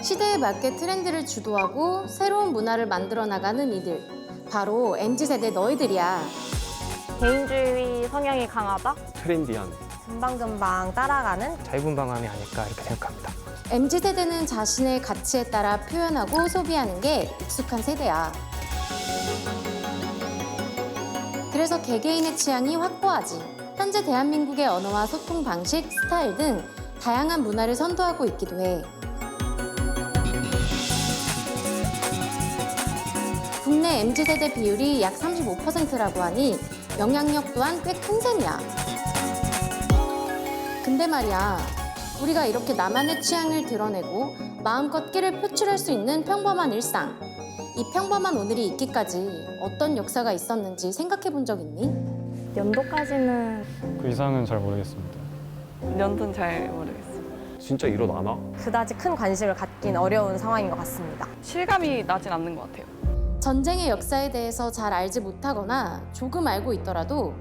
시대에 맞게 트렌드를 주도하고 새로운 문화를 만들어 나가는 이들. 바로 MZ세대 너희들이야. 개인주의 성향이 강하다? 트렌디한 금방금방 따라가는? 자유분방함이 아닐까 이렇게 생각합니다. MZ세대는 자신의 가치에 따라 표현하고 소비하는 게 익숙한 세대야. 그래서 개개인의 취향이 확고하지. 현재 대한민국의 언어와 소통 방식, 스타일 등 다양한 문화를 선도하고 있기도 해. 국내 MZ세대 비율이 약 35%라고 하니 영향력 또한 꽤 큰 셈이야. 근데 말이야, 우리가 이렇게 나만의 취향을 드러내고 마음껏 끼를 표출할 수 있는 평범한 일상. 이 평범한 오늘이 있기까지 어떤 역사가 있었는지 생각해 본 적 있니? 연도까지는 그 이상은 잘 모르겠습니다. 연도는 잘 모르겠어요. 진짜 일어나나? 그다지 큰 관심을 갖긴 어려운 상황인 것 같습니다. 실감이 나진 않는 것 같아요. 전쟁의 역사에 대해서 잘 알지 못하거나 조금 알고 있더라도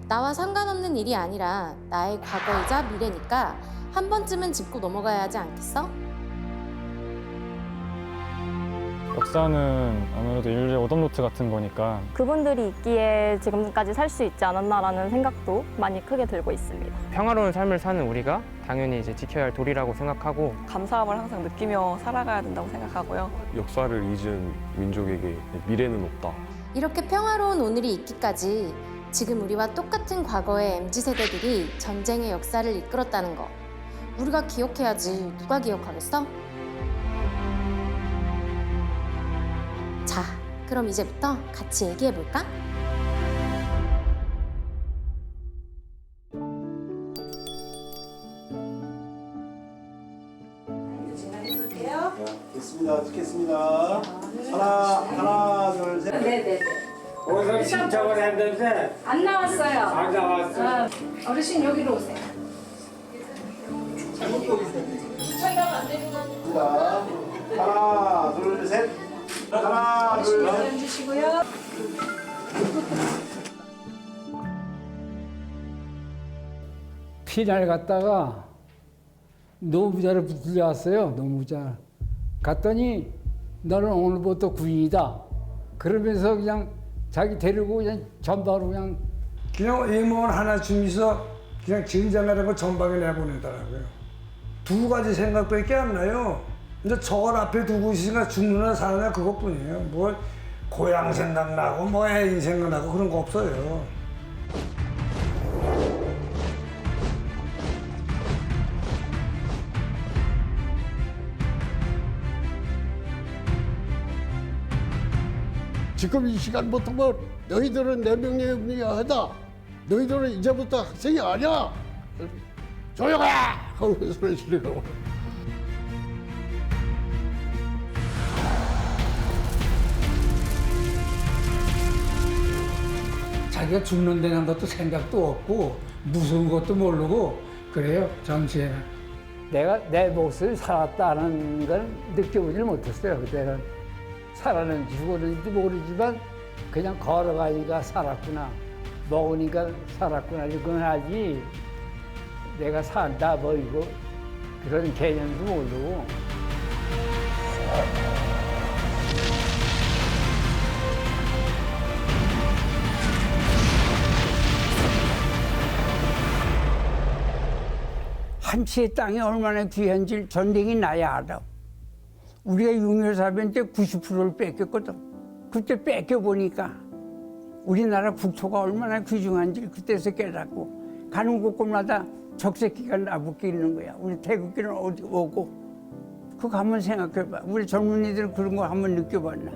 나와 상관없는 일이 아니라 나의 과거이자 미래니까 한 번쯤은 짚고 넘어가야 하지 않겠어? 역사는 아무래도 인류의 오답노트 같은 거니까 그분들이 있기에 지금까지 살 수 있지 않았나라는 생각도 많이 크게 들고 있습니다. 평화로운 삶을 사는 우리가 당연히 이제 지켜야 할 도리라고 생각하고 감사함을 항상 느끼며 살아가야 된다고 생각하고요. 역사를 잊은 민족에게 미래는 없다. 이렇게 평화로운 오늘이 있기까지 지금 우리와 똑같은 과거의 MZ세대들이 전쟁의 역사를 이끌었다는 거. 우리가 기억해야지 누가 기억하겠어? 자, 그럼 이제부터 같이 얘기해볼까? 됐습니다. 찍겠습니다. 하나, 둘, 셋. 네네네. 어디서 신청을 했는데 안 나왔어요. 안 나왔어. 어르신 여기로 오세요. 자, 하나, 둘, 셋. 하나, 둘, 셋. 앉으시고요. 피날 갔다가 노무자를 붙들려 왔어요. 노무자. 갔더니 너는 오늘부터 군인이다. 그러면서 그냥 자기 데리고 그냥 전방으로 그냥 외모원 하나 주면서 그냥 진장하라고 전방에 내보내더라고요. 두 가지 생각밖에 안 나요. 이제 저걸 앞에 두고 있으니까 죽느냐 사느냐 그것뿐이에요. 뭐 고향 생각나고 뭐 애인 생각나고 그런 거 없어요. 지금 이 시간부터 뭐 너희들은 내 명령에 하다. 너희들은 이제부터 학생이 아니야. 조용해! 하고 소리 지르고. 자기가 죽는다는 것도 생각도 없고 무서운 것도 모르고 그래요. 정치에는. 내가 내 목숨이 살았다는 걸 느껴보질 못했어요. 그때는. 살았는지 죽었는지 모르지만 그냥 걸어가니까 살았구나. 먹으니까 살았구나. 이건 하지 내가 산다 뭐 이거 그런 개념도 모르고. 한 채의 땅이 얼마나 귀한지 전쟁이 나야 알아. 우리가 6.25 때 90%를 뺏겼거든. 그때 뺏겨보니까 우리나라 국토가 얼마나 귀중한지 그때서 깨닫고 가는 곳곳마다 적색기가 나붙게 있는 거야. 우리 태극기는 어디 오고. 그거 한번 생각해봐. 우리 젊은이들 그런 거 한번 느껴봤나.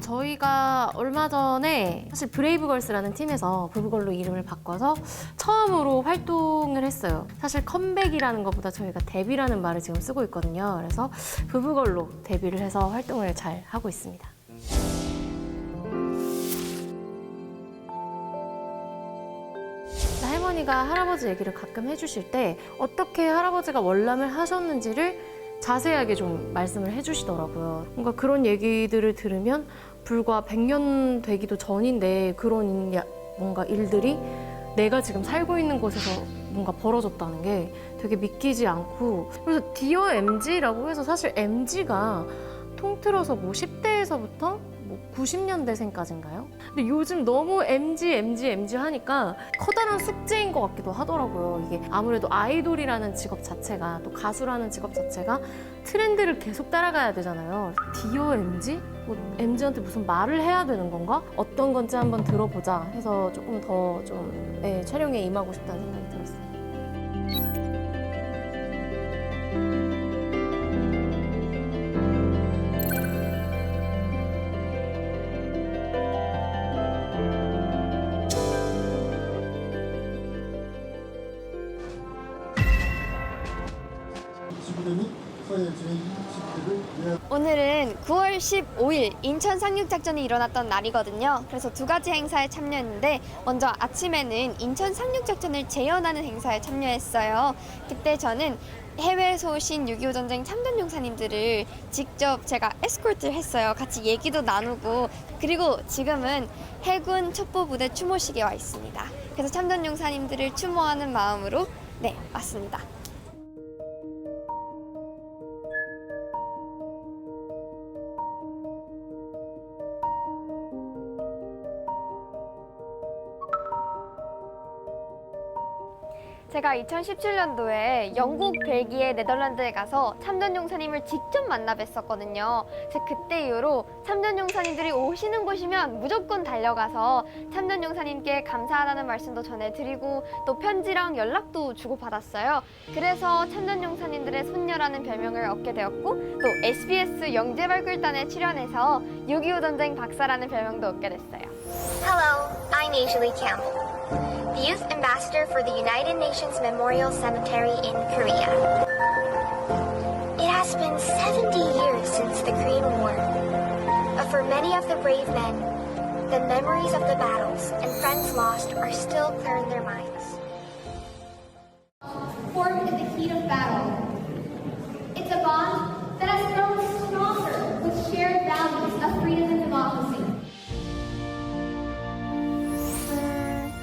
저희가 얼마 전에 사실 브레이브걸스라는 팀에서 부부걸로 이름을 바꿔서 처음으로 활동을 했어요. 사실 컴백이라는 것보다 저희가 데뷔라는 말을 지금 쓰고 있거든요. 그래서 부부걸로 데뷔를 해서 활동을 잘 하고 있습니다. 할머니가 할아버지 얘기를 가끔 해주실 때 어떻게 할아버지가 월남을 하셨는지를 자세하게 좀 말씀을 해주시더라고요. 뭔가 그런 얘기들을 들으면 불과 100년 되기도 전인데 그런 뭔가 일들이 내가 지금 살고 있는 곳에서 뭔가 벌어졌다는 게 되게 믿기지 않고, 그래서 디어 MG라고 해서 사실 MG가 통틀어서 뭐 10대에서부터 뭐 90년대생까지인가요? 근데 요즘 너무 MG 하니까 커다란 숙제인 것 같기도 하더라고요. 이게 아무래도 아이돌이라는 직업 자체가, 또 가수라는 직업 자체가 트렌드를 계속 따라가야 되잖아요. 디어 MG? 뭐 MG한테 무슨 말을 해야 되는 건가? 어떤 건지 한번 들어보자 해서 조금 더 좀 촬영에 임하고 싶다는 생각이 들었어요. 오늘은 9월 15일 인천 상륙작전이 일어났던 날이거든요. 그래서 두 가지 행사에 참여했는데 먼저 아침에는 인천 상륙작전을 재현하는 행사에 참여했어요. 그때 저는 해외에서 오신 6.25 전쟁 참전용사님들을 직접 제가 에스코트를 했어요. 같이 얘기도 나누고, 그리고 지금은 해군 첩보부대 추모식에 와 있습니다. 그래서 참전용사님들을 추모하는 마음으로 왔습니다. 제가 2017년도에 영국, 벨기에, 네덜란드에 가서 참전용사님을 직접 만나 뵀었거든요. 그래서 그때 이후로 참전용사님들이 오시는 곳이면 무조건 달려가서 참전용사님께 감사하다는 말씀도 전해드리고 또 편지랑 연락도 주고받았어요. 그래서 참전용사님들의 손녀라는 별명을 얻게 되었고, 또 SBS 영재발굴단에 출연해서 6.25 전쟁 박사라는 별명도 얻게 됐어요. Hello, I'm Asia Lee Campbell, the Youth Ambassador for the United Nations Memorial Cemetery in Korea. It has been 70 years since the Korean War, but for many of the brave men, the memories of the battles and friends lost are still clear in their minds. Formed in the heat of battle. It's a bond that has grown stronger with shared values of freedom and democracy.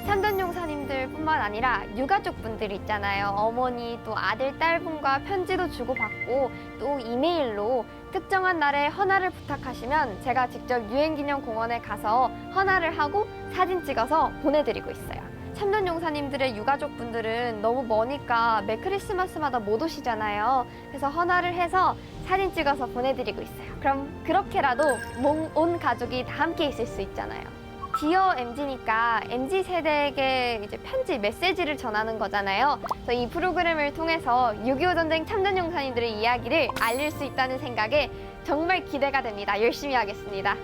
참전용사님들뿐만 아니라 유가족분들 있잖아요. 어머니 또 아들, 딸분과 편지도 주고받고 또 이메일로 특정한 날에 헌화를 부탁하시면 제가 직접 유엔기념공원에 가서 헌화를 하고 사진 찍어서 보내드리고 있어요. 참전용사님들의 유가족분들은 너무 머니까 매 크리스마스마다 못 오시잖아요. 그래서 헌화를 해서 사진 찍어서 보내드리고 있어요. 그럼 그렇게라도 온 가족이 다 함께 있을 수 있잖아요. 디어 MG니까 MZ 세대에게 이제 편지, 메시지를 전하는 거잖아요. 그래서 이 프로그램을 통해서 6.25 전쟁 참전용사님들의 이야기를 알릴 수 있다는 생각에 정말 기대가 됩니다. 열심히 하겠습니다.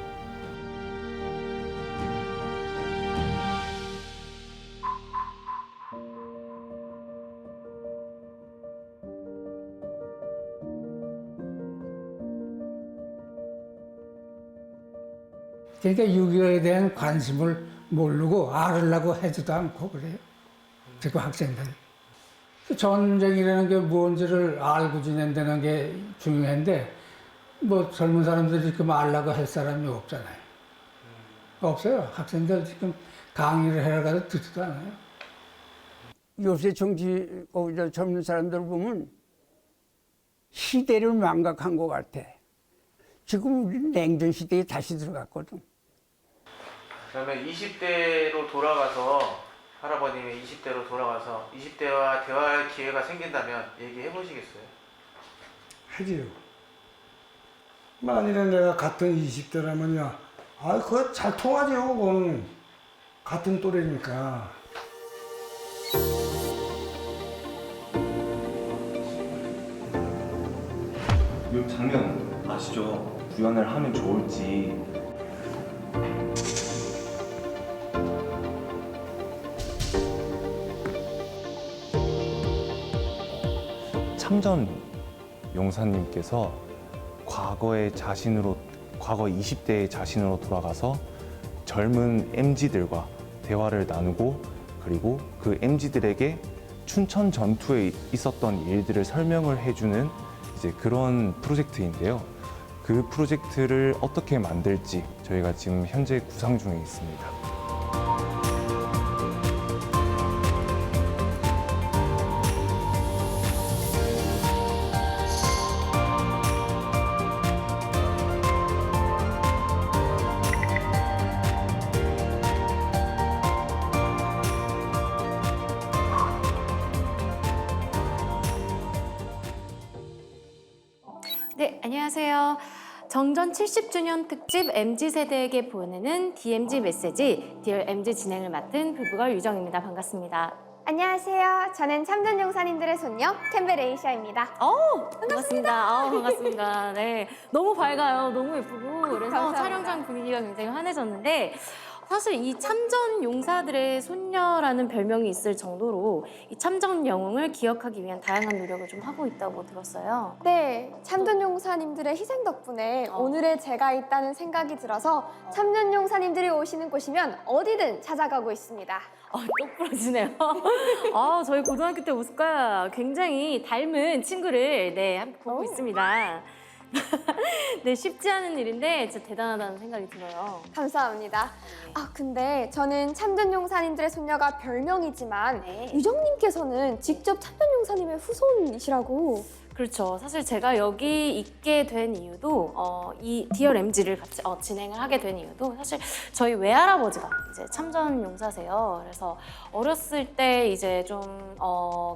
그러니까 6.25에 대한 관심을 모르고 알으려고 해지도 않고 그래요. 지금 학생들. 전쟁이라는 게 뭔지를 알고 지낸다는 게 중요한데 뭐 젊은 사람들이 지금 알려고 할 사람이 없잖아요. 없어요. 학생들 지금 강의를 해라 가도 듣지도 않아요. 요새 정치 젊은 사람들 보면 시대를 망각한 것 같아. 지금 우리 냉전 시대에 다시 들어갔거든. 그러면 20대로 돌아가서 할아버님의 20대로 돌아가서 20대와 대화할 기회가 생긴다면 얘기해 보시겠어요? 하지요. 만일에 내가 같은 20대라면요, 그거 잘 통하죠. 그건 같은 또래니까. 이 장면 아시죠? 구현을 하면 좋을지. 참전 용사님께서 과거 20대의 자신으로 돌아가서 젊은 MZ들과 대화를 나누고 그리고 그 MZ들에게 춘천 전투에 있었던 일들을 설명을 해주는 이제 그런 프로젝트인데요. 그 프로젝트를 어떻게 만들지 저희가 지금 현재 구상 중에 있습니다. 네, 안녕하세요. 정전 70주년 특집 MZ세대에게 보내는 DMZ 메시지, 디얼 MZ 진행을 맡은 부부걸 유정입니다. 반갑습니다. 안녕하세요. 저는 참전 용사님들의 손녀 캠벨 에이샤입니다. 반갑습니다. 반갑습니다. 네, 너무 밝아요. 너무 예쁘고 그래서 감사합니다. 촬영장 분위기가 굉장히 환해졌는데 사실 이 참전 용사들의 손녀라는 별명이 있을 정도로 이 참전 영웅을 기억하기 위한 다양한 노력을 좀 하고 있다고 들었어요. 네, 참전 용사님들의 희생 덕분에 오늘의 제가 있다는 생각이 들어서 참전 용사님들이 오시는 곳이면 어디든 찾아가고 있습니다. 똑 부러지네요. 저희 고등학교 때 모습과 굉장히 닮은 친구를 함께 보고 있습니다. 네, 쉽지 않은 일인데 진짜 대단하다는 생각이 들어요. 감사합니다. 근데 저는 참전 용사님들의 손녀가 별명이지만 유정님께서는 직접 참전 용사님의 후손이시라고. 그렇죠. 사실 제가 여기 있게 된 이유도 이 디얼 MZ를 같이 진행을 하게 된 이유도 사실 저희 외할아버지가 이제 참전 용사세요. 그래서 어렸을 때 이제 좀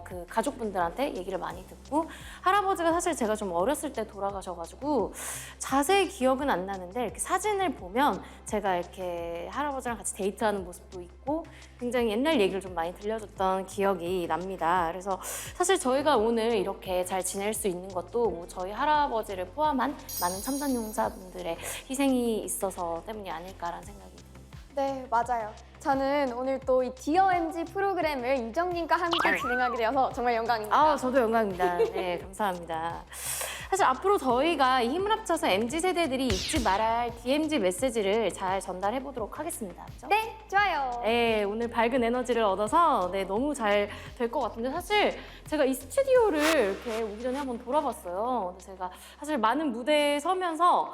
그 가족분들한테 얘기를 많이 듣고 할아버지가 사실 제가 좀 어렸을 때 돌아가셔가지고 자세히 기억은 안 나는데 이렇게 사진을 보면 제가 이렇게 할아버지랑 같이 데이트하는 모습도 있고 굉장히 옛날 얘기를 좀 많이 들려줬던 기억이 납니다. 그래서 사실 저희가 오늘 이렇게 잘 지낼 수 있는 것도 뭐 저희 할아버지를 포함한 많은 참전 용사분들의 희생이 있어서 때문이 아닐까라는 생각이 듭니다. 네, 맞아요. 저는 오늘 또 이 디어 MZ 프로그램을 유정님과 함께 진행하게 되어서 정말 영광입니다. 저도 영광입니다. 네, 감사합니다. 사실 앞으로 저희가 이 힘을 합쳐서 MZ세대들이 잊지 말아야 할 DMZ 메시지를 잘 전달해 보도록 하겠습니다. 그렇죠? 네, 좋아요. 네, 오늘 밝은 에너지를 얻어서 너무 잘 될 것 같은데 사실 제가 이 스튜디오를 이렇게 오기 전에 한번 돌아봤어요. 근데 제가 사실 많은 무대에 서면서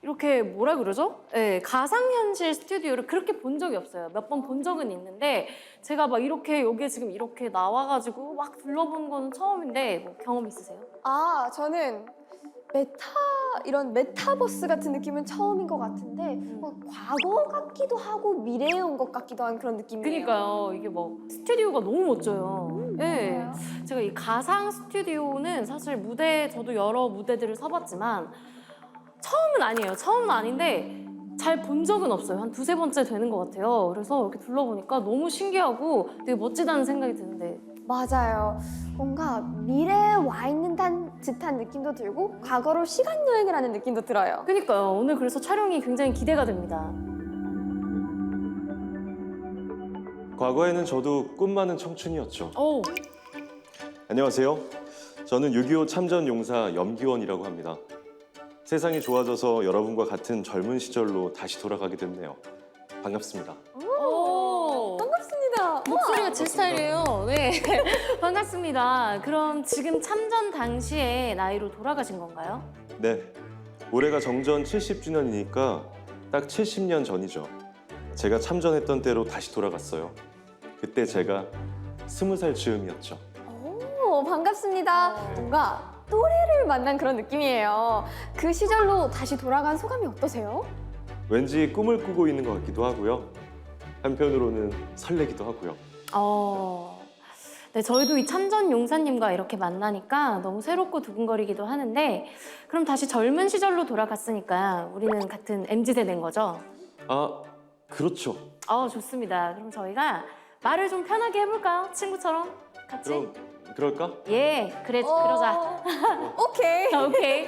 이렇게 뭐라 그러죠? 네, 가상현실 스튜디오를 그렇게 본 적이 없어요. 몇 번 본 적은 있는데 제가 막 이렇게 여기에 지금 이렇게 나와가지고 막 둘러본 거는 처음인데 뭐 경험 있으세요? 저는 이런 메타버스 같은 느낌은 처음인 것 같은데 과거 같기도 하고 미래에 온 것 같기도 한 그런 느낌이에요. 그러니까요. 이게 뭐 스튜디오가 너무 멋져요. 네, 제가 이 가상 스튜디오는 사실 저도 여러 무대들을 서봤지만 처음은 아닌데 잘 본 적은 없어요. 한 두세 번째 되는 것 같아요. 그래서 이렇게 둘러보니까 너무 신기하고 되게 멋지다는 생각이 드는데. 맞아요. 뭔가 미래에 와 있는 듯한 느낌도 들고 과거로 시간 여행을 하는 느낌도 들어요. 그러니까요. 오늘 그래서 촬영이 굉장히 기대가 됩니다. 과거에는 저도 꿈 많은 청춘이었죠. 안녕하세요. 저는 6.25 참전 용사 염기원이라고 합니다. 세상이 좋아져서 여러분과 같은 젊은 시절로 다시 돌아가게 됐네요. 반갑습니다. 반갑습니다. 목소리가 제 스타일이에요. 네, 반갑습니다. 그럼 지금 참전 당시의 나이로 돌아가신 건가요? 네, 올해가 정전 70주년이니까 딱 70년 전이죠. 제가 참전했던 때로 다시 돌아갔어요. 그때 제가 20살 즈음이었죠. 반갑습니다. 뭔가 또래를 만난 그런 느낌이에요. 그 시절로 다시 돌아간 소감이 어떠세요? 왠지 꿈을 꾸고 있는 것 같기도 하고요. 한편으로는 설레기도 하고요. 네, 저희도 이 참전 용사님과 이렇게 만나니까 너무 새롭고 두근거리기도 하는데 그럼 다시 젊은 시절로 돌아갔으니까 우리는 같은 MZ세대인 거죠? 그렇죠. 좋습니다. 그럼 저희가 말을 좀 편하게 해볼까요? 친구처럼 같이? 그럴까? 그러자. 오케이. 오케이.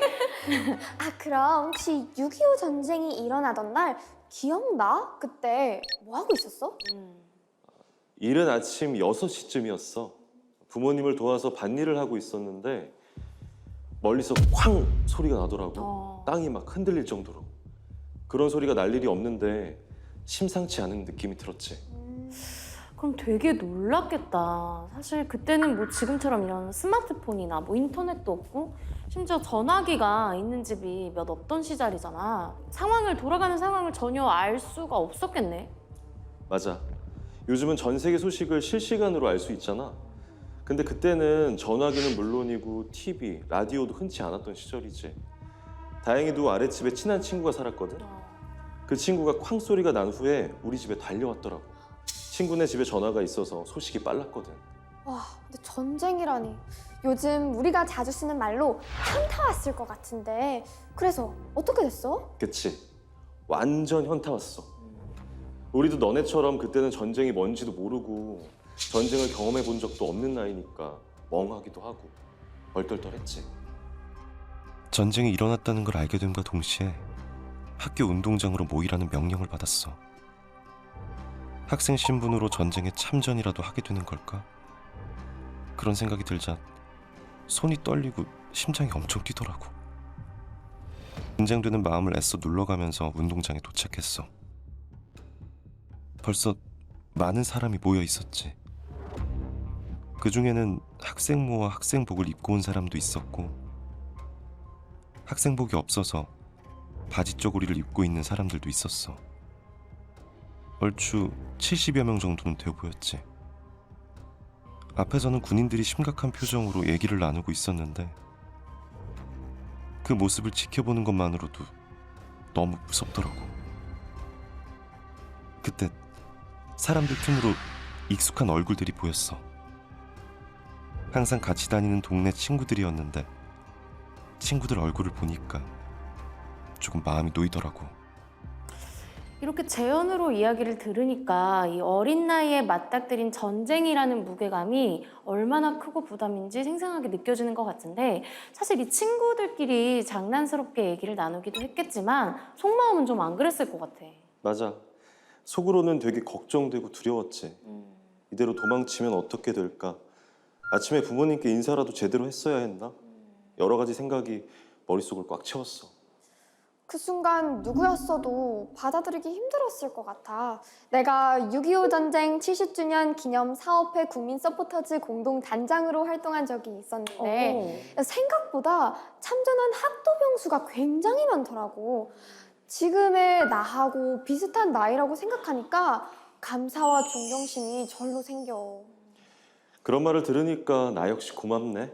그럼 혹시 6.25 전쟁이 일어나던 날 기억나? 그때 뭐 하고 있었어? 이른 아침 6시쯤이었어. 부모님을 도와서 밭일을 하고 있었는데 멀리서 쾅 소리가 나더라고. 땅이 막 흔들릴 정도로. 그런 소리가 날 일이 없는데 심상치 않은 느낌이 들었지. 그럼 되게 놀랐겠다. 사실 그때는 뭐 지금처럼 이런 스마트폰이나 뭐 인터넷도 없고 심지어 전화기가 있는 집이 몇 없던 시절이잖아. 돌아가는 상황을 전혀 알 수가 없었겠네. 맞아. 요즘은 전 세계 소식을 실시간으로 알 수 있잖아. 근데 그때는 전화기는 물론이고 TV, 라디오도 흔치 않았던 시절이지. 다행히도 아랫집에 친한 친구가 살았거든. 그 친구가 쾅 소리가 난 후에 우리 집에 달려왔더라고. 친구네 집에 전화가 있어서 소식이 빨랐거든. 와, 근데 전쟁이라니. 요즘 우리가 자주 쓰는 말로 현타 왔을 것 같은데. 그래서 어떻게 됐어? 그치. 완전 현타 왔어. 우리도 너네처럼 그때는 전쟁이 뭔지도 모르고 전쟁을 경험해 본 적도 없는 나이니까 멍하기도 하고 얼떨떨했지. 전쟁이 일어났다는 걸 알게 됨과 동시에 학교 운동장으로 모이라는 명령을 받았어. 학생 신분으로 전쟁에 참전이라도 하게 되는 걸까? 그런 생각이 들자 손이 떨리고 심장이 엄청 뛰더라고. 긴장되는 마음을 애써 눌러가면서 운동장에 도착했어. 벌써 많은 사람이 모여 있었지. 그 중에는 학생모와 학생복을 입고 온 사람도 있었고, 학생복이 없어서 바지 쪼그리를 입고 있는 사람들도 있었어. 얼추 70여 명 정도는 되어 보였지. 앞에서는 군인들이 심각한 표정으로 얘기를 나누고 있었는데 그 모습을 지켜보는 것만으로도 너무 무섭더라고. 그때 사람들 틈으로 익숙한 얼굴들이 보였어. 항상 같이 다니는 동네 친구들이었는데 친구들 얼굴을 보니까 조금 마음이 놓이더라고. 이렇게 재연으로 이야기를 들으니까 이 어린 나이에 맞닥뜨린 전쟁이라는 무게감이 얼마나 크고 부담인지 생생하게 느껴지는 것 같은데, 사실 이 친구들끼리 장난스럽게 얘기를 나누기도 했겠지만 속마음은 좀 안 그랬을 것 같아. 맞아. 속으로는 되게 걱정되고 두려웠지. 이대로 도망치면 어떻게 될까? 아침에 부모님께 인사라도 제대로 했어야 했나? 여러 가지 생각이 머릿속을 꽉 채웠어. 그 순간 누구였어도 받아들이기 힘들었을 것 같아. 내가 6.25 전쟁 70주년 기념 사업회 국민 서포터즈 공동 단장으로 활동한 적이 있었는데 생각보다 참전한 학도병 수가 굉장히 많더라고. 지금의 나하고 비슷한 나이라고 생각하니까 감사와 존경심이 절로 생겨. 그런 말을 들으니까 나 역시 고맙네.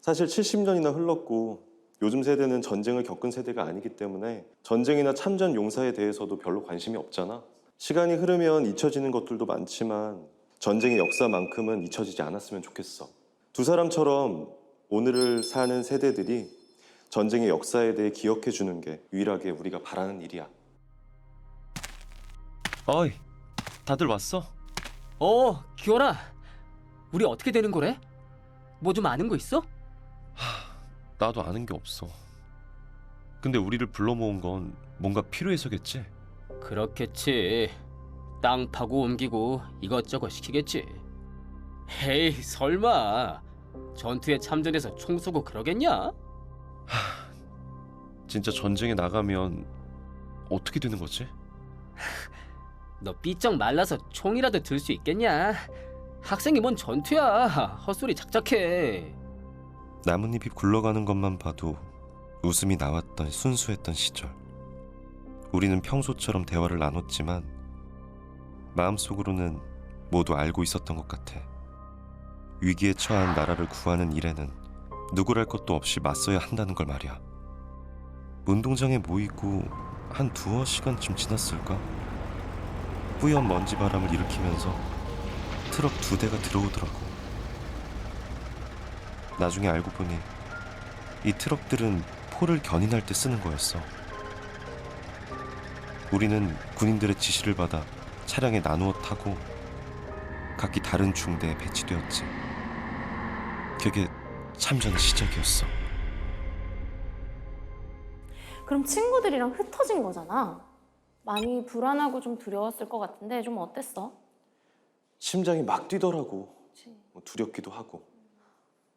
사실 70년이나 흘렀고 요즘 세대는 전쟁을 겪은 세대가 아니기 때문에 전쟁이나 참전 용사에 대해서도 별로 관심이 없잖아. 시간이 흐르면 잊혀지는 것들도 많지만 전쟁의 역사만큼은 잊혀지지 않았으면 좋겠어. 두 사람처럼 오늘을 사는 세대들이 전쟁의 역사에 대해 기억해 주는 게 유일하게 우리가 바라는 일이야. 어이, 다들 왔어? 기원아. 우리 어떻게 되는 거래? 뭐 좀 아는 거 있어? 나도 아는 게 없어. 근데 우리를 불러 모은 건 뭔가 필요해서겠지? 그렇겠지. 땅 파고 옮기고 이것저것 시키겠지. 에이, 설마 전투에 참전해서 총 쏘고 그러겠냐? 진짜 전쟁에 나가면 어떻게 되는 거지? 너 삐쩍 말라서 총이라도 들 수 있겠냐? 학생이 뭔 전투야. 헛소리 작작해. 나뭇잎이 굴러가는 것만 봐도 웃음이 나왔던 순수했던 시절. 우리는 평소처럼 대화를 나눴지만 마음속으로는 모두 알고 있었던 것 같아. 위기에 처한 나라를 구하는 일에는 누구랄 것도 없이 맞서야 한다는 걸 말이야. 운동장에 모이고 한 두어 시간쯤 지났을까? 뿌연 먼지 바람을 일으키면서 트럭 2대가 들어오더라고. 나중에 알고 보니 이 트럭들은 포를 견인할 때 쓰는 거였어. 우리는 군인들의 지시를 받아 차량에 나누어 타고 각기 다른 중대에 배치되었지. 그게 참전의 시작이었어. 그럼 친구들이랑 흩어진 거잖아. 많이 불안하고 좀 두려웠을 것 같은데 좀 어땠어? 심장이 막 뛰더라고. 두렵기도 하고.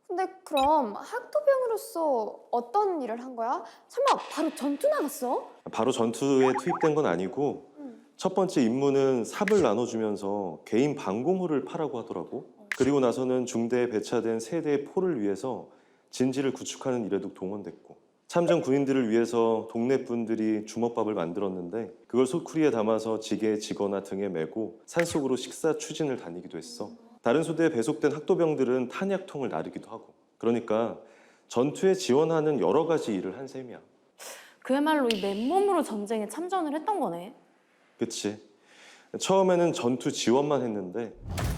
근데 그럼 학도병으로서 어떤 일을 한 거야? 설마 바로 전투 나갔어? 바로 전투에 투입된 건 아니고 첫 번째 임무는 삽을 나눠주면서 개인 방공호를 파라고 하더라고. 그리고 나서는 중대에 배차된 세대의 포를 위해서 진지를 구축하는 일에도 동원됐고, 참전 군인들을 위해서 동네 분들이 주먹밥을 만들었는데 그걸 소쿠리에 담아서 지게에 지거나 등에 메고 산속으로 식사 추진을 다니기도 했어. 다른 소대에 배속된 학도병들은 탄약통을 나르기도 하고. 그러니까 전투에 지원하는 여러 가지 일을 한 셈이야. 그야말로 이 맨몸으로 전쟁에 참전을 했던 거네. 그치. 처음에는 전투 지원만 했는데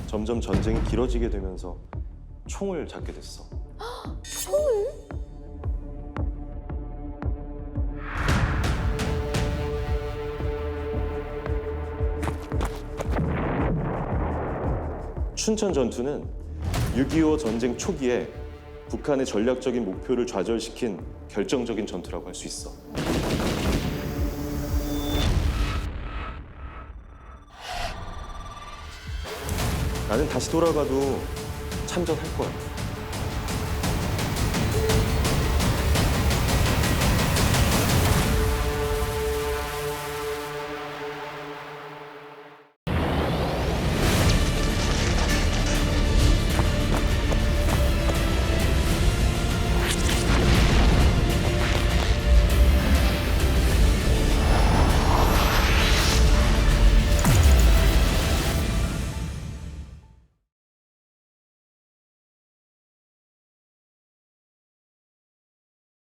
점점 전쟁이 길어지게 되면서 총을 잡게 됐어. 총을? 춘천 전투는 6.25 전쟁 초기에 북한의 전략적인 목표를 좌절시킨 결정적인 전투라고 할 수 있어. 나는 다시 돌아가도 참전할 거야.